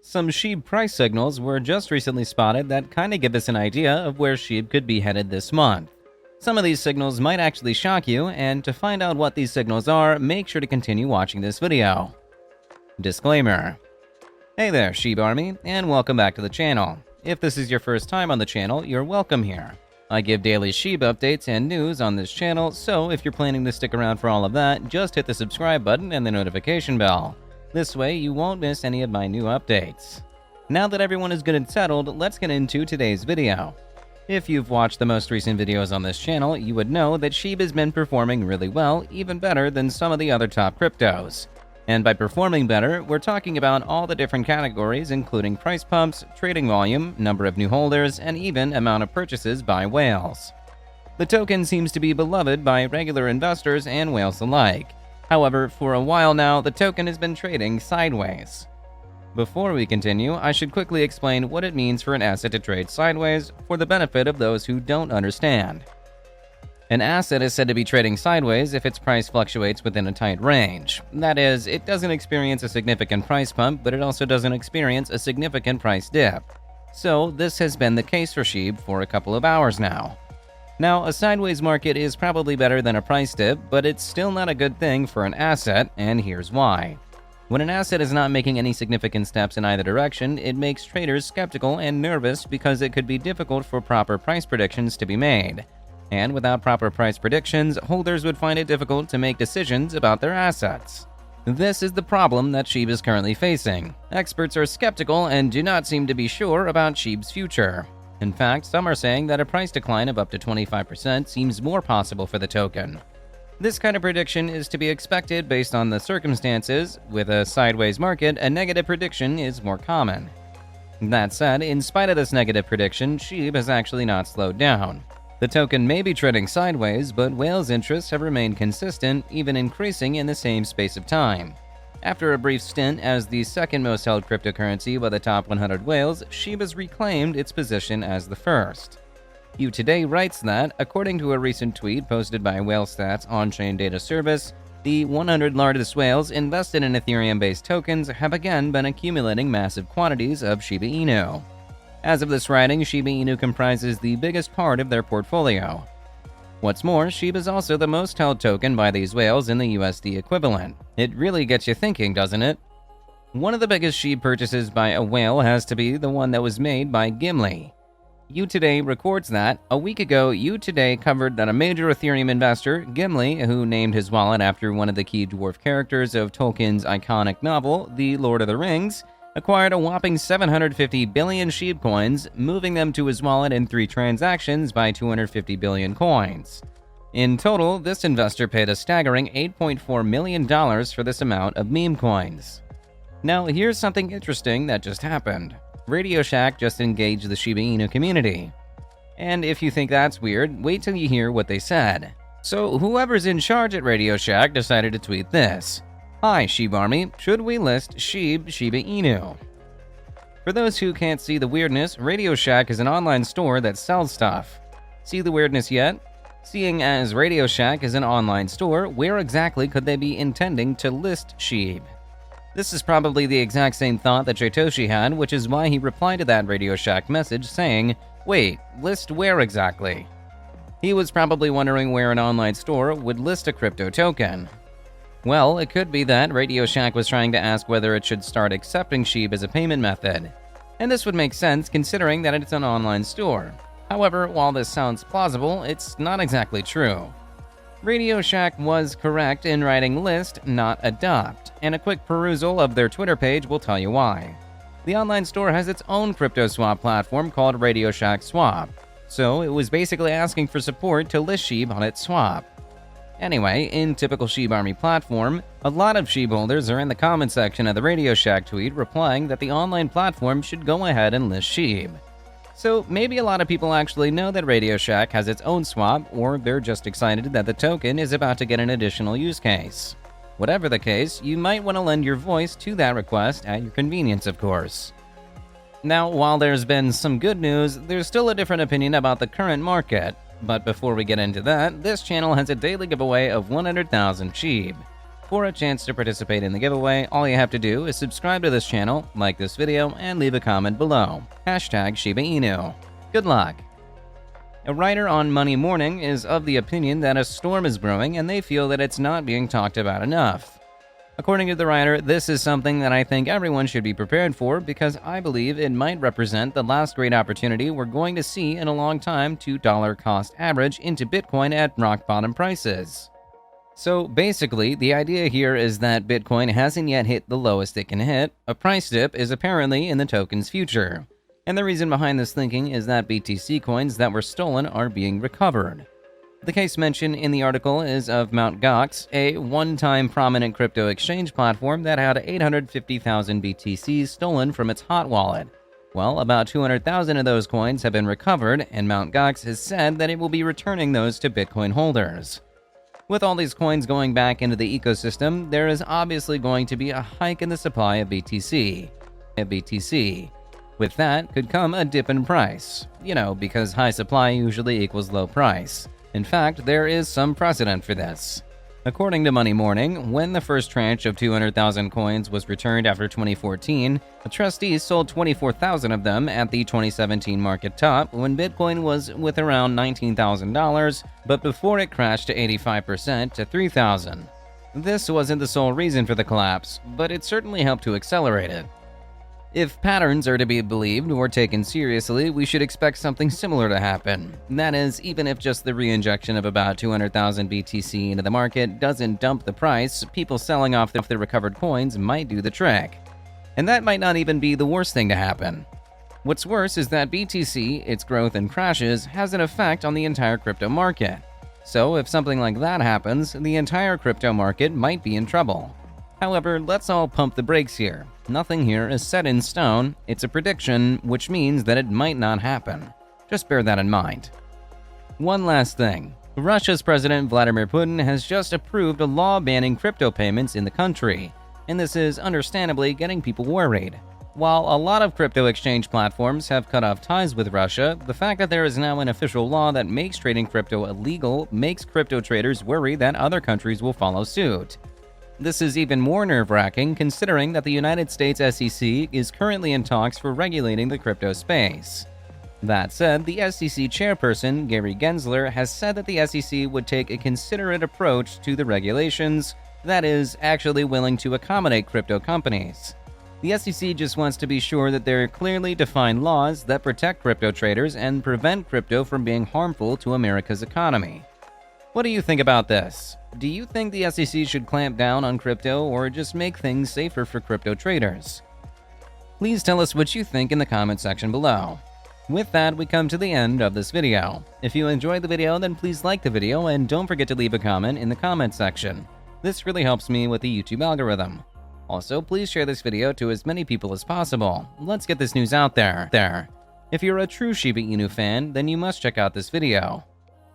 Some SHIB price signals were just recently spotted that kinda give us an idea of where SHIB could be headed this month. Some of these signals might actually shock you, and to find out what these signals are, make sure to continue watching this video. Disclaimer. Hey there, SHIB Army, and welcome back to the channel. If this is your first time on the channel, you're welcome here. I give daily SHIB updates and news on this channel, so if you're planning to stick around for all of that, just hit the subscribe button and the notification bell. This way, you won't miss any of my new updates. Now that everyone is good and settled, let's get into today's video. If you've watched the most recent videos on this channel, you would know that SHIB has been performing really well, even better than some of the other top cryptos. And by performing better, we're talking about all the different categories, including price pumps, trading volume, number of new holders, and even amount of purchases by whales. The token seems to be beloved by regular investors and whales alike. However, for a while now, the token has been trading sideways. Before we continue, I should quickly explain what it means for an asset to trade sideways for the benefit of those who don't understand. An asset is said to be trading sideways if its price fluctuates within a tight range. That is, it doesn't experience a significant price pump, but it also doesn't experience a significant price dip. So this has been the case for SHIB for a couple of hours now. Now, a sideways market is probably better than a price dip, but it's still not a good thing for an asset, and here's why. When an asset is not making any significant steps in either direction, it makes traders skeptical and nervous because it could be difficult for proper price predictions to be made. And without proper price predictions, holders would find it difficult to make decisions about their assets. This is the problem that SHIB is currently facing. Experts are skeptical and do not seem to be sure about SHIB's future. In fact, some are saying that a price decline of up to 25% seems more possible for the token. This kind of prediction is to be expected based on the circumstances. With a sideways market, a negative prediction is more common. That said, in spite of this negative prediction, SHIB has actually not slowed down. The token may be trending sideways, but whales' interests have remained consistent, even increasing in the same space of time. After a brief stint as the second most held cryptocurrency by the top 100 whales, SHIB has reclaimed its position as the first. You Today writes that, according to a recent tweet posted by WhaleStats on-chain data service, the 100 largest whales invested in Ethereum-based tokens have again been accumulating massive quantities of Shiba Inu. As of this writing, Shiba Inu comprises the biggest part of their portfolio. What's more, SHIB is also the most held token by these whales in the USD equivalent. It really gets you thinking, doesn't it? One of the biggest SHIB purchases by a whale has to be the one that was made by Gimli. You Today records that, a week ago, You Today covered that a major Ethereum investor, Gimli, who named his wallet after one of the key dwarf characters of Tolkien's iconic novel, The Lord of the Rings, acquired a whopping 750 billion SHIB coins, moving them to his wallet in 3 transactions by 250 billion coins. In total, this investor paid a staggering $8.4 million for this amount of meme coins. Now, here's something interesting that just happened. RadioShack just engaged the Shiba Inu community. And if you think that's weird, wait till you hear what they said. So, whoever's in charge at RadioShack decided to tweet this. Hi, SHIB Army. Should we list SHIB Shiba Inu? For those who can't see the weirdness, RadioShack is an online store that sells stuff. See the weirdness yet? Seeing as RadioShack is an online store, where exactly could they be intending to list SHIB? This is probably the exact same thought that Satoshi had, which is why he replied to that RadioShack message saying, "Wait, list where exactly?" He was probably wondering where an online store would list a crypto token. Well, it could be that RadioShack was trying to ask whether it should start accepting SHIB as a payment method. And this would make sense considering that it's an online store. However, while this sounds plausible, it's not exactly true. RadioShack was correct in writing list, not adopt, and a quick perusal of their Twitter page will tell you why. The online store has its own crypto swap platform called RadioShack Swap, so it was basically asking for support to list SHIB on its swap. Anyway, in typical SHIB Army platform, a lot of SHIB holders are in the comment section of the RadioShack tweet replying that the online platform should go ahead and list SHIB. So maybe a lot of people actually know that RadioShack has its own swap, or they're just excited that the token is about to get an additional use case. Whatever the case, you might want to lend your voice to that request at your convenience, of course. Now, while there's been some good news, there's still a different opinion about the current market. But before we get into that, this channel has a daily giveaway of 100,000 SHIB. For a chance to participate in the giveaway, all you have to do is subscribe to this channel, like this video, and leave a comment below. #ShibaInu. Good luck! A writer on Money Morning is of the opinion that a storm is brewing and they feel that it's not being talked about enough. According to the writer, this is something that I think everyone should be prepared for because I believe it might represent the last great opportunity we're going to see in a long time to dollar cost average into Bitcoin at rock bottom prices. So basically, the idea here is that Bitcoin hasn't yet hit the lowest it can hit. A price dip is apparently in the token's future. And the reason behind this thinking is that BTC coins that were stolen are being recovered. The case mentioned in the article is of Mt. Gox, a one-time prominent crypto exchange platform that had 850,000 BTCs stolen from its hot wallet. Well, about 200,000 of those coins have been recovered, and Mt. Gox has said that it will be returning those to Bitcoin holders. With all these coins going back into the ecosystem, there is obviously going to be a hike in the supply of BTC. With that could come a dip in price, because high supply usually equals low price. In fact, there is some precedent for this. According to Money Morning, when the first tranche of 200,000 coins was returned after 2014, the trustees sold 24,000 of them at the 2017 market top when Bitcoin was with around $19,000, but before it crashed to 85% to $3,000. This wasn't the sole reason for the collapse, but it certainly helped to accelerate it. If patterns are to be believed or taken seriously, we should expect something similar to happen. That is, even if just the reinjection of about 200,000 BTC into the market doesn't dump the price, people selling off the recovered coins might do the trick. And that might not even be the worst thing to happen. What's worse is that BTC, its growth and crashes, has an effect on the entire crypto market. So if something like that happens, the entire crypto market might be in trouble. However, let's all pump the brakes here. Nothing here is set in stone, it's a prediction, which means that it might not happen. Just bear that in mind. One last thing. Russia's President Vladimir Putin has just approved a law banning crypto payments in the country, and this is understandably getting people worried. While a lot of crypto exchange platforms have cut off ties with Russia, the fact that there is now an official law that makes trading crypto illegal makes crypto traders worry that other countries will follow suit. This is even more nerve-wracking considering that the United States SEC is currently in talks for regulating the crypto space. That said, the SEC chairperson, Gary Gensler, has said that the SEC would take a considerate approach to the regulations, that is, actually willing to accommodate crypto companies. The SEC just wants to be sure that there are clearly defined laws that protect crypto traders and prevent crypto from being harmful to America's economy. What do you think about this? Do you think the SEC should clamp down on crypto or just make things safer for crypto traders? Please tell us what you think in the comment section below. With that, we come to the end of this video. If you enjoyed the video, then please like the video and don't forget to leave a comment in the comment section. This really helps me with the YouTube algorithm. Also, please share this video to as many people as possible. Let's get this news out there. If you're a true Shiba Inu fan, then you must check out this video.